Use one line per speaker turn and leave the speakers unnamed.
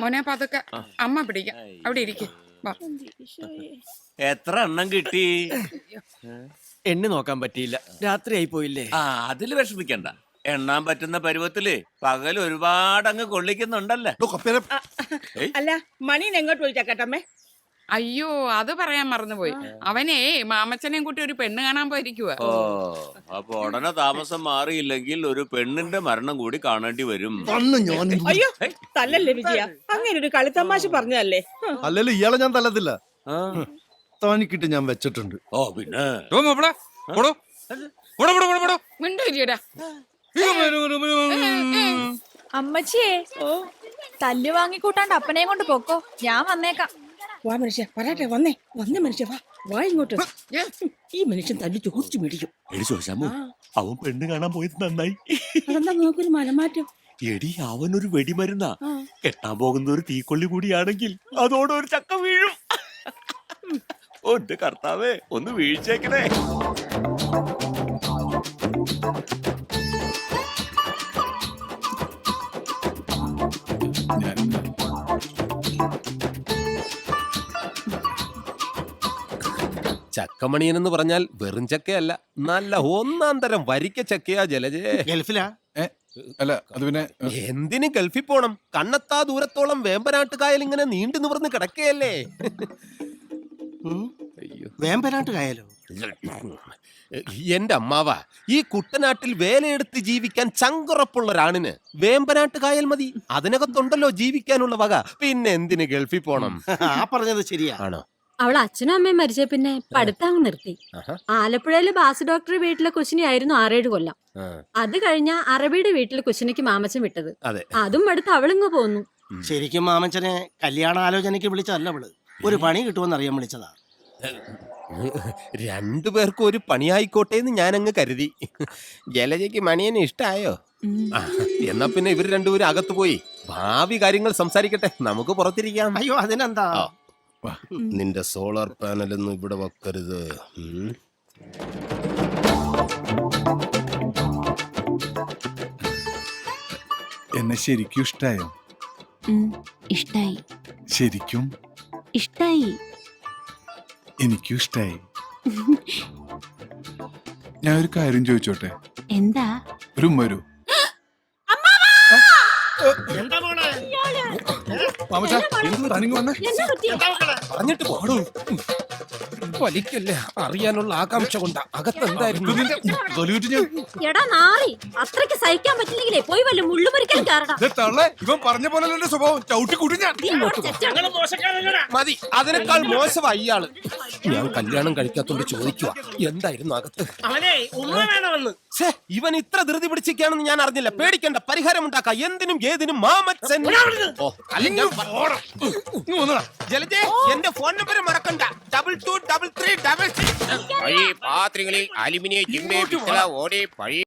മോനെ പതുക്കെ അമ്മ പിടിക്കാം. അവിടെ ഇരിക്കും.
എത്ര എണ്ണം കിട്ടി?
എണ്ണി നോക്കാൻ പറ്റിയില്ല, രാത്രിയായി പോയില്ലേ.
അതില് വിഷമിക്കണ്ട. എണ്ണാൻ പറ്റുന്ന പരുവത്തില് പകൽ ഒരുപാട് അങ്ങ് കൊള്ളിക്കുന്നുണ്ടല്ലേ.
അല്ല മണീനെ എങ്ങോട്ട് വിളിച്ചേക്കട്ടമ്മേ?
അയ്യോ, അത് പറയാൻ മറന്നുപോയി. അവനേ മാമച്ചനെയും കൂട്ടി ഒരു പെണ്ണ് കാണാൻ പോയിരിക്കുക.
ഓ, അപ്പൊ ഉടനെ താമസം മാറിയില്ലെങ്കിൽ ഒരു പെണ്ണിന്റെ മരണം കൂടി കാണേണ്ടി വരും.
അയ്യോ തല്ലല്ലേ വിജയ, അങ്ങനെ ഒരു കളിത്തമാശ പറഞ്ഞതല്ലേ.
അല്ലല്ലോ ഇയാളെ ഞാൻ തല്ലത്തില്ല, തോന്നിക്കിട്ട് ഞാൻ വെച്ചിട്ടുണ്ട്.
ഓ പിന്നെ
മിണ്ടൂരിയടാ.
അമ്മച്ചിയെ തല്ല് വാങ്ങിക്കൂട്ടാണ്ട് അപ്പനെയും കൊണ്ട് പോക്കോ, ഞാൻ വന്നേക്കാം.
വാ മനുഷ്യ, പറയട്ടെ, വന്നേ മനുഷ്യ, വാ ഇങ്ങോട്ട്. ഈ മനുഷ്യൻ തല്ലി ചോദിച്ചു മേടിക്കും.
അവൻ പെണ്ണ് കാണാൻ പോയത് നന്നായി.
അതെന്താ നോക്കൊരു മനമാറ്റം?
എടി, അവനൊരു വെടിമരുന്നാ. കെട്ടാൻ പോകുന്ന ഒരു തീക്കൊള്ളി കൂടിയാണെങ്കിൽ അതോടെ ഒരു ചക്ക വീഴും. ഒന്റെ കർത്താവേ, ഒന്ന് വീഴ്ചേക്കണേ.
ചക്കമണിയനെന്ന് പറഞ്ഞാൽ വെറും ചക്കയല്ല, നല്ല ഒന്നാം തരം വരിക്ക ചക്കയാ ജലജേ.
ഗൾഫിലാ? അല്ല, അത് പിന്നെ
എന്തിന് ഗൾഫിൽ പോണം? കണ്ണെത്താ ദൂരത്തോളം വേമ്പനാട്ടുകായൽ ഇങ്ങനെ നീണ്ടു നിവർന്ന് കിടക്കുകയല്ലേ.
വേമ്പനാട്ടുകായലോ?
എന്റെ അമ്മാവ, ഈ കുട്ടനാട്ടിൽ വേലയെടുത്ത് ജീവിക്കാൻ ചങ്കുറപ്പുള്ള ഒരാണിന് വേമ്പനാട്ടുകായൽ മതി. അതിനകത്തുണ്ടല്ലോ ജീവിക്കാനുള്ള വക. പിന്നെ എന്തിന് ഗൾഫിൽ പോണം?
പറഞ്ഞത് ശരിയാ.
ആണോ?
അവളെ അച്ഛനും അമ്മയും മരിച്ച പിന്നെ പഠിത്തം അങ്ങ് നിർത്തി. ആലപ്പുഴയില് ബാസു ഡോക്ടർ വീട്ടിലെ കുശിനിയായിരുന്നു 6-7 കൊല്ലം. അത് കഴിഞ്ഞ അറബിയുടെ വീട്ടിലെ കുശിനിക്ക് മാമച്ചൻ വിട്ടത്. അതും അടുത്ത് അവളിങ്ങ് പോന്നു.
ശരിക്കും മാമച്ചനെ കല്യാണ ആലോചനയ്ക്ക് വിളിച്ചതല്ല അവള്, ഒരു പണി കിട്ടുമെന്ന് അറിയാൻ വിളിച്ചതാ.
രണ്ടുപേർക്കും ഒരു പണിയായിക്കോട്ടെ എന്ന് ഞാനങ്ങ് കരുതി. ജലജയ്ക്ക് മണിയനെ ഇഷ്ടായോ? എന്നാ പിന്നെ ഇവർ രണ്ടുപേരും അകത്ത് പോയി ഭാവി കാര്യങ്ങൾ സംസാരിക്കട്ടെ, നമുക്ക് പുറത്തിരിക്കാം.
അയ്യോ അതിനെന്താ,
നിന്റെ സോളാർ പാനലൊന്നും ഇവിടെ വെക്കരുത്.
എന്നെ ശരിക്കും ഇഷ്ടായോ?
ഇഷ്ടായി.
ശരിക്കും
ഇഷ്ടായി.
എനിക്കും ഇഷ്ടായി. ഞാൻ ഒരു കാര്യം ചോദിച്ചോട്ടെ?
എന്താ?
ഒരു വരൂ.
പറഞ്ഞിട്ട് പോടൂ. വലിക്കല്ലേ, അറിയാനുള്ള ആകാംക്ഷ കൊണ്ടാ. അകത്തെന്തായിരുന്നു?
എടാ നാറി, അത്രയ്ക്ക് സഹിക്കാൻ പറ്റില്ലെങ്കിലേ പോയി വല്ല മുള്ളുപൊരിക്കാൻ കാരണം.
ഇവൻ പറഞ്ഞ പോലെ എന്റെ സ്വഭാവം ചവിട്ടി
മതി, അതിനേക്കാൾ മോശമാ ഇയാള്. ഞാൻ കല്യാണം കഴിക്കാത്തോണ്ട് ചോദിക്കുക, എന്തായിരുന്നു അകത്ത്? ഇവൻ ഇത്ര ധൃതി പിടിച്ചിരിക്കുകയാണെന്ന് ഞാൻ അറിഞ്ഞില്ല. പേടിക്കണ്ട, പരിഹാരം ഉണ്ടാക്കാം. എന്തിനും ഏതിനും മാമച്ചൻ. ജലജേ, എന്റെ ഫോൺ നമ്പർ മറക്കണ്ട. 223366.
പാത്രങ്ങളിൽ അലുമിനിയം ചിമ്മേ പിത്തള ഓടെ പഴയ